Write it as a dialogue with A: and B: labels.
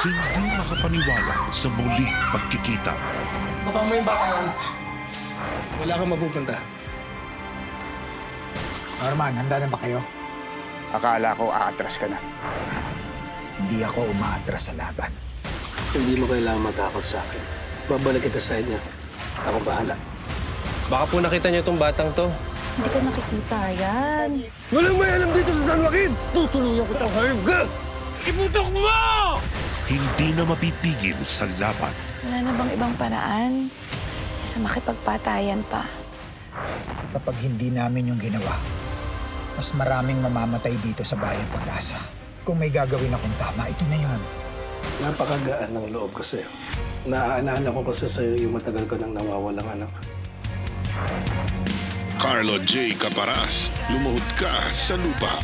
A: Hindi makapaniwala sa muling pagkikita.
B: Baka may bakayan. Wala kang mapupunta.
C: Norman, handa na ba kayo?
D: Akala ko aatras ka na.
C: Hindi ako umaatras sa laban.
B: Hindi mo kailangan matakot sa akin. Babalik kita sa inyo. Ako bahala.
E: Baka po nakita niyo itong batang to.
F: Hindi ko nakikita yan.
E: Walang may alam dito sa San Joaquin! Tutuloy ko itong hayop ka! Iputok mo!
A: Hindi na mapipigil sa laban.
F: Wala na bang ibang paraan? Sa makipagpatayan pa.
C: Kapag hindi namin yung ginawa, mas maraming mamamatay dito sa Bayan Pag-asa. Kung may gagawin akong tama, ito na yun.
B: Napakagaan ng loob ko sa'yo. Naaalala ko kasi sa'yo yung matagal ko nang nawawalang anak.
A: Carlo J. Caparas, lumuhod ka sa lupa.